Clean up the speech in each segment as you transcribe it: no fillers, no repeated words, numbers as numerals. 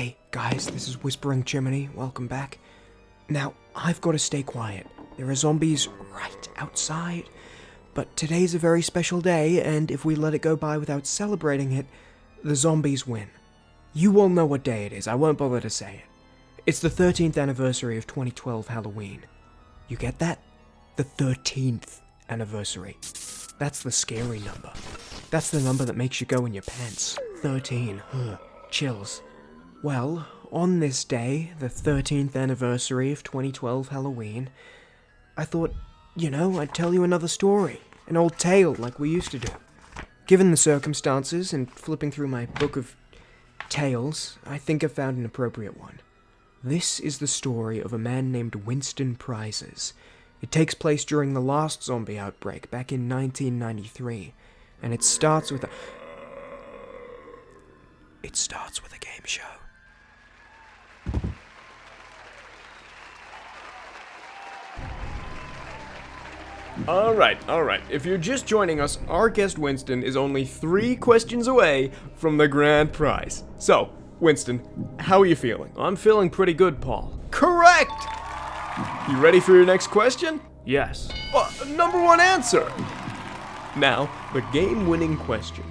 Hey, guys, this is Whispering Chimney. Welcome back. Now, I've got to stay quiet. There are zombies right outside. But today's a very special day, and if we let it go by without celebrating it, the zombies win. You all know what day it is. I won't bother to say it. It's the 13th anniversary of 2012 Halloween. You get that? The 13th anniversary. That's the scary number. That's the number that makes you go in your pants. 13. Chills. Well, on this day, the 13th anniversary of 2012 Halloween, I thought, I'd tell you another story. An old tale like we used to do. Given the circumstances and flipping through my book of tales, I think I've found an appropriate one. This is the story of a man named Winston Prizes. It takes place during the last zombie outbreak back in 1993, and it starts with a game show. Alright. If you're just joining us, our guest Winston is only 3 questions away from the grand prize. So, Winston, how are you feeling? I'm feeling pretty good, Paul. Correct! You ready for your next question? Yes. Number 1 answer! Now, the game-winning question.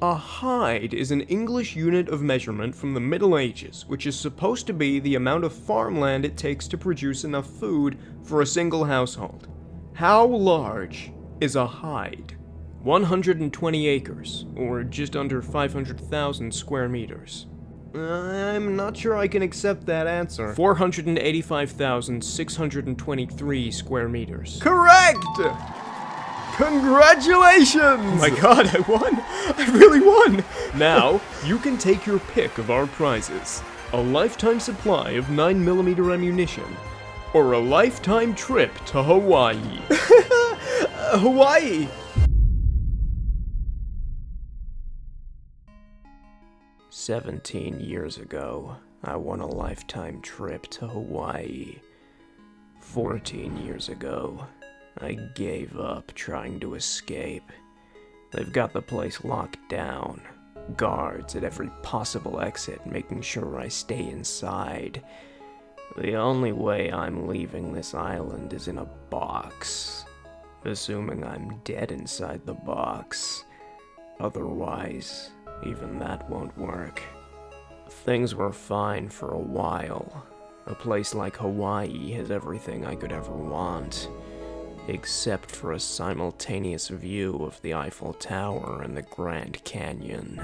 A hide is an English unit of measurement from the Middle Ages, which is supposed to be the amount of farmland it takes to produce enough food for a single household. How large is a hide? 120 acres, or just under 500,000 square meters. I'm not sure I can accept that answer. 485,623 square meters. Correct! Congratulations! Oh my god, I won! I really won! Now, you can take your pick of our prizes. A lifetime supply of 9mm ammunition, or a lifetime trip to Hawaii. Hawaii! 17 years ago, I won a lifetime trip to Hawaii. 14 years ago, I gave up trying to escape. They've got the place locked down. Guards at every possible exit, making sure I stay inside. The only way I'm leaving this island is in a box. Assuming I'm dead inside the box. Otherwise, even that won't work. Things were fine for a while. A place like Hawaii has everything I could ever want. Except for a simultaneous view of the Eiffel Tower and the Grand Canyon.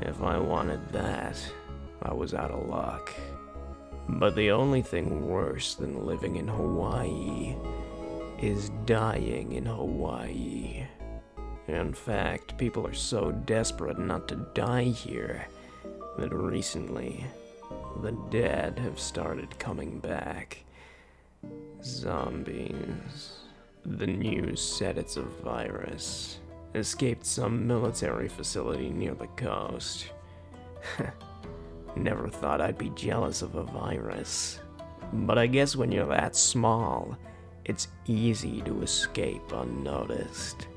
If I wanted that, I was out of luck. But the only thing worse than living in Hawaii is dying in Hawaii. In fact, people are so desperate not to die here that recently, the dead have started coming back. Zombies. The news said it's a virus. Escaped some military facility near the coast. Never thought I'd be jealous of a virus. But I guess when you're that small, it's easy to escape unnoticed.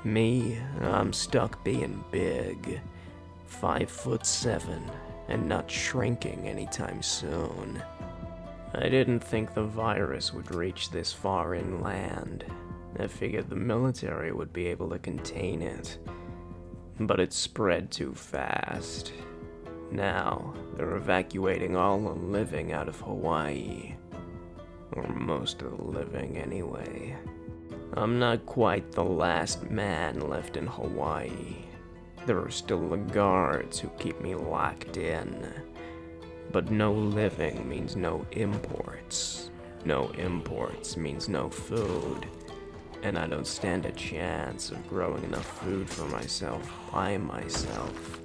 Me, I'm stuck being big. 5'7", and not shrinking anytime soon. I didn't think the virus would reach this far inland. I figured the military would be able to contain it. But it spread too fast. Now, they're evacuating all the living out of Hawaii. Or most of the living, anyway. I'm not quite the last man left in Hawaii. There are still the guards who keep me locked in. But no living means no imports. No imports means no food. And I don't stand a chance of growing enough food for myself by myself.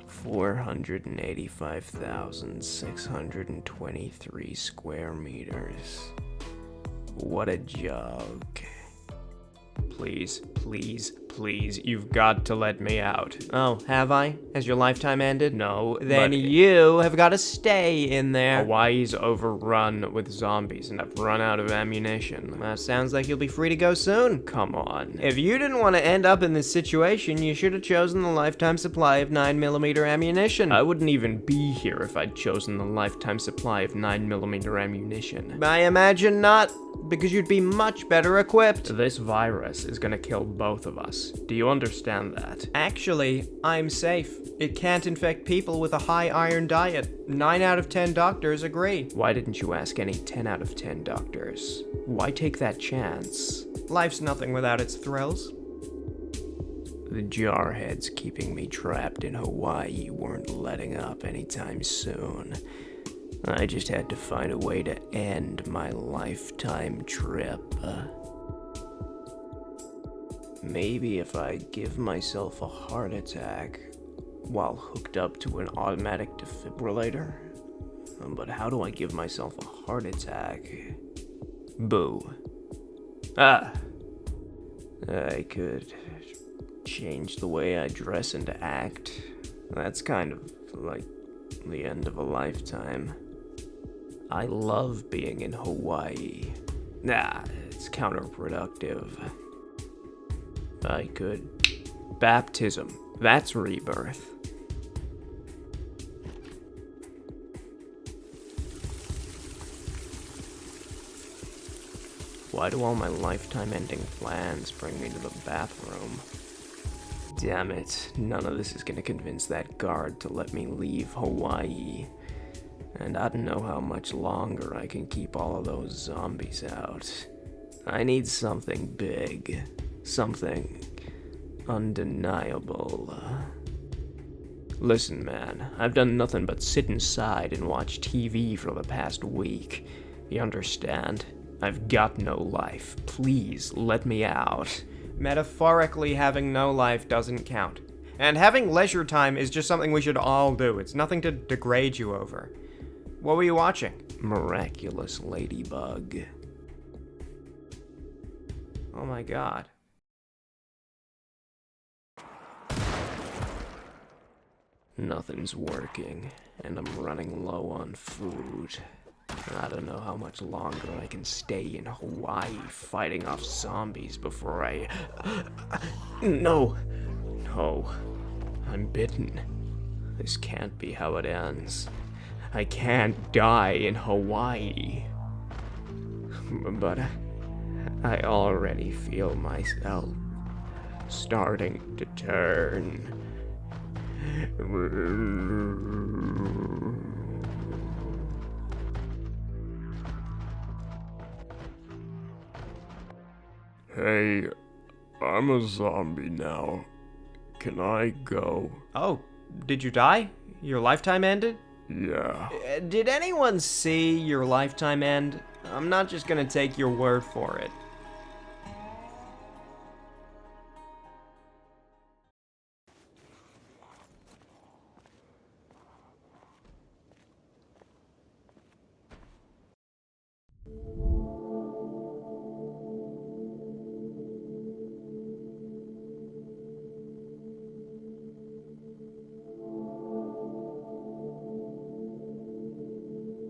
485,623 square meters. What a joke. Please, please, Please, you've got to let me out. Oh, have I? Has your lifetime ended? No. Then But- you have got to stay in there. Hawaii's overrun with zombies, and I've run out of ammunition. That sounds like you'll be free to go soon. Come on. If you didn't want to end up in this situation, you should have chosen the lifetime supply of 9mm ammunition. I wouldn't even be here if I'd chosen the lifetime supply of 9mm ammunition. I imagine not, because you'd be much better equipped. This virus is gonna kill both of us. Do you understand that? Actually, I'm safe. It can't infect people with a high iron diet. 9 out of 10 doctors agree. Why didn't you ask any 10 out of 10 doctors? Why take that chance? Life's nothing without its thrills. The jarheads keeping me trapped in Hawaii weren't letting up anytime soon. I just had to find a way to end my lifetime trip. Maybe if I give myself a heart attack while hooked up to an automatic defibrillator? But how do I give myself a heart attack? Boo. I could change the way I dress and act. That's kind of like the end of a lifetime. I love being in Hawaii. It's counterproductive. I could... Baptism. That's rebirth. Why do all my lifetime-ending plans bring me to the bathroom? Damn it, none of this is gonna convince that guard to let me leave Hawaii. And I don't know how much longer I can keep all of those zombies out. I need something big. Something undeniable. Listen, man, I've done nothing but sit inside and watch TV for the past week. You understand? I've got no life. Please, let me out. Metaphorically, having no life doesn't count. And having leisure time is just something we should all do. It's nothing to degrade you over. What were you watching? Miraculous Ladybug. Oh my god. Nothing's working, and I'm running low on food. I don't know how much longer I can stay in Hawaii fighting off zombies before I... No! No. I'm bitten. This can't be how it ends. I can't die in Hawaii. But I already feel myself starting to turn. Hey, I'm a zombie now. Can I go? Oh, did you die? Your lifetime ended? Yeah. Did anyone see your lifetime end? I'm not just gonna take your word for it.